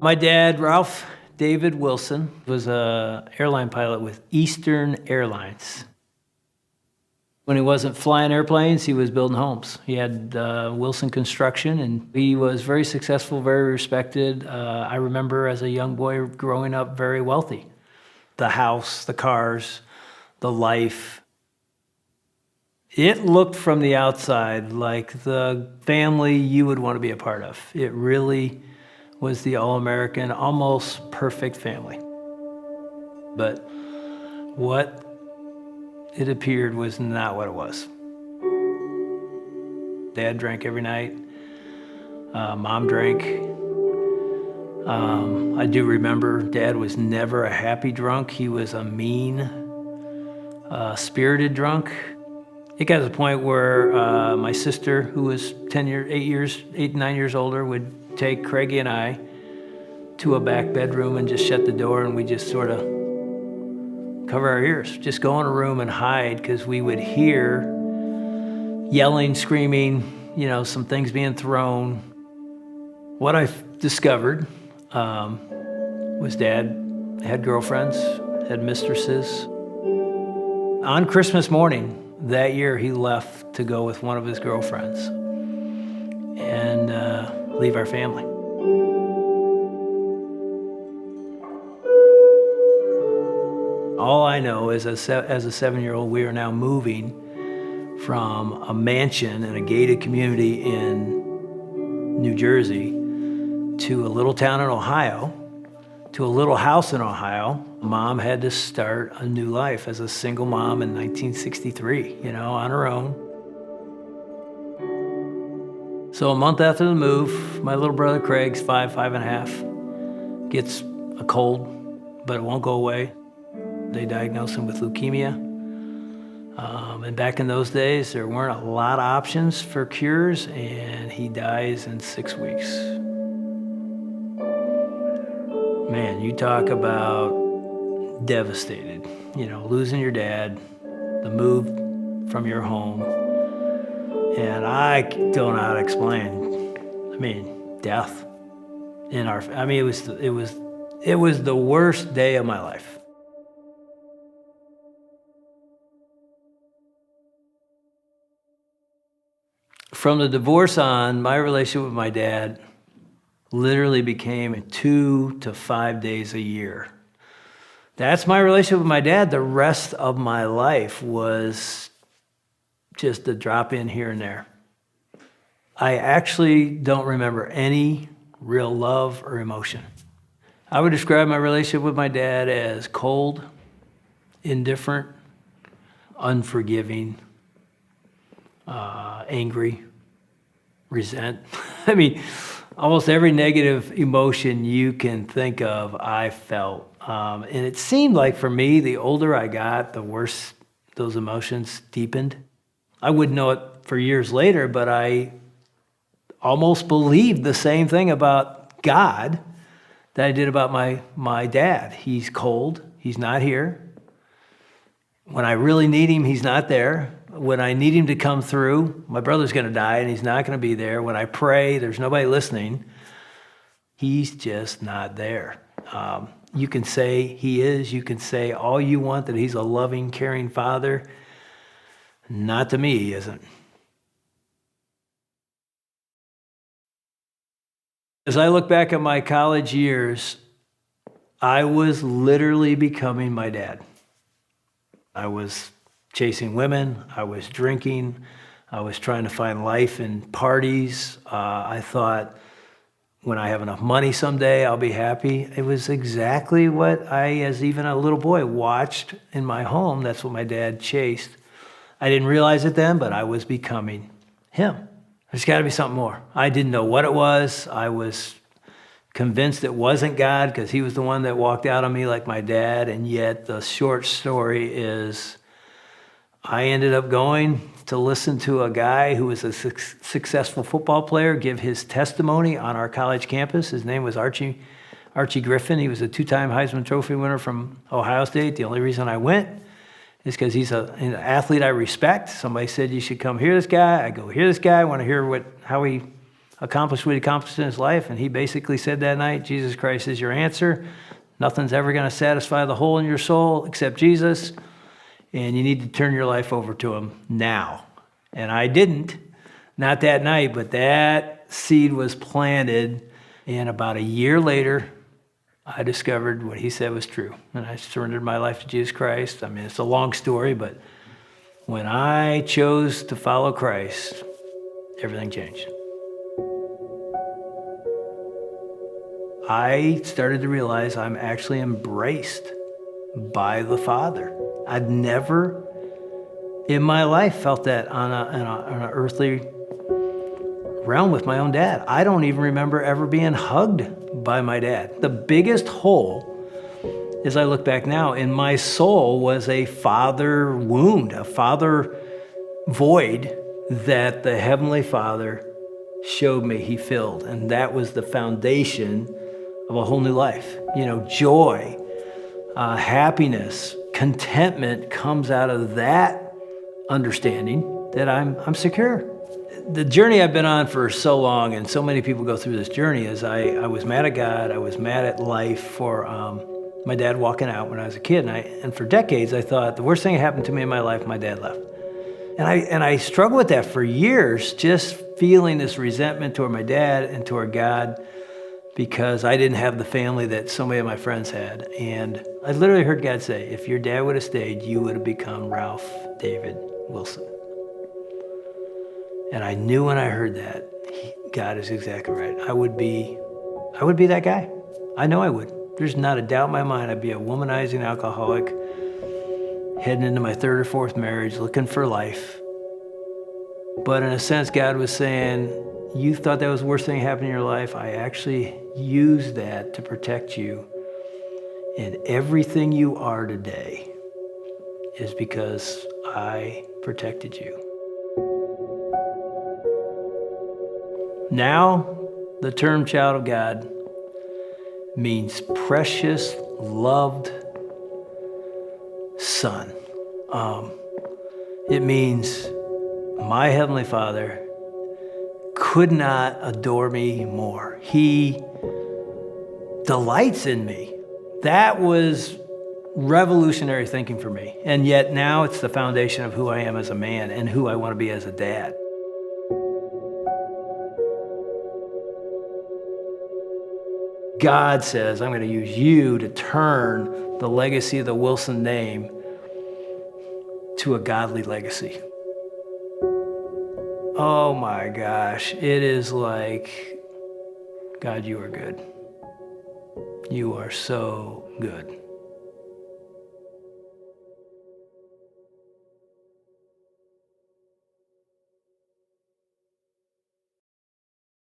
My dad, Ralph David Wilson, was a airline pilot with Eastern Airlines. When he wasn't flying airplanes, he was building homes. He had Wilson Construction, and he was very successful, very respected. I remember as a young boy growing up very wealthy. The house, the cars, the life. It looked from the outside like the family you would want to be a part of. It really was the all-American, almost perfect family. But what it appeared was not what it was. Dad drank every night. Mom drank. I do remember Dad was never a happy drunk. He was a mean, spirited drunk. It got to the point where my sister, who was 9 years older, would take Craigie and I to a back bedroom and just shut the door, and we just sort of cover our ears. Just go in a room and hide, because we would hear yelling, screaming, some things being thrown. What I discovered was Dad had girlfriends, had mistresses. On Christmas morning that year, he left to go with one of his girlfriends and leave our family. All I know is as a 7-year-old, we are now moving from a mansion in a gated community in New Jersey to a little town in Ohio, to a little house in Ohio. Mom had to start a new life as a single mom in 1963, on her own. So a month after the move, my little brother Craig's 5.5, gets a cold, but it won't go away. They diagnosed him with leukemia. And back in those days, there weren't a lot of options for cures, and he dies in 6 weeks. Man, you talk about devastated, losing your dad, the move from your home. And I don't know how to explain, death in our, it was the worst day of my life. From the divorce on, my relationship with my dad literally became 2 to 5 days a year. That's my relationship with my dad. The rest of my life was just a drop in here and there. I actually don't remember any real love or emotion. I would describe my relationship with my dad as cold, indifferent, unforgiving, angry, resent. Almost every negative emotion you can think of, I felt. And it seemed like for me, the older I got, the worse those emotions deepened. I wouldn't know it for years later, but I almost believed the same thing about God that I did about my dad. He's cold. He's not here. When I really need him, he's not there. When I need him to come through, my brother's going to die and he's not going to be there. When I pray, there's nobody listening. He's just not there. You can say he is. You can say all you want, that he's a loving, caring father. Not to me, he isn't. As I look back at my college years, I was literally becoming my dad. I was chasing women, I was drinking, I was trying to find life in parties. I thought, when I have enough money someday, I'll be happy. It was exactly what I, as even a little boy, watched in my home. That's what my dad chased. I didn't realize it then, but I was becoming him. There's got to be something more. I didn't know what it was. I was convinced it wasn't God, because he was the one that walked out on me like my dad. And yet the short story is, I ended up going to listen to a guy who was a successful football player give his testimony on our college campus. His name was Archie Griffin. He was a 2-time Heisman Trophy winner from Ohio State. The only reason I went is because he's an athlete I respect. Somebody said, you should come hear this guy. I go hear this guy. I want to hear how he accomplished what he accomplished in his life. And he basically said that night, Jesus Christ is your answer. Nothing's ever going to satisfy the hole in your soul except Jesus. And you need to turn your life over to him now. And I didn't, not that night, but that seed was planted. And about a year later, I discovered what he said was true. And I surrendered my life to Jesus Christ. I mean, it's a long story, but when I chose to follow Christ, everything changed. I started to realize I'm actually embraced by the Father. I'd never in my life felt that on an earthly realm with my own dad. I don't even remember ever being hugged by my dad. The biggest hole, as I look back now, in my soul was a father wound, a father void that the Heavenly Father showed me he filled. And that was the foundation of a whole new life. You know, joy, happiness, contentment comes out of that understanding that I'm secure. The journey I've been on for so long, and so many people go through this journey, is I was mad at God, I was mad at life for my dad walking out when I was a kid. And for decades I thought the worst thing that happened to me in my life, my dad left. And I struggled with that for years, just feeling this resentment toward my dad and toward God, because I didn't have the family that so many of my friends had. And I literally heard God say, if your dad would have stayed, you would have become Ralph David Wilson. And I knew when I heard that, God is exactly right. I would be that guy. I know I would. There's not a doubt in my mind I'd be a womanizing alcoholic, heading into my third or fourth marriage, looking for life. But in a sense, God was saying, you thought that was the worst thing happening in your life. I actually used that to protect you. And everything you are today is because I protected you. Now, the term child of God means precious, loved son. It means my Heavenly Father could not adore me more. He delights in me. That was revolutionary thinking for me. And yet now it's the foundation of who I am as a man and who I want to be as a dad. God says, I'm going to use you to turn the legacy of the Wilson name to a godly legacy. Oh my gosh, it is like, God, you are good. You are so good.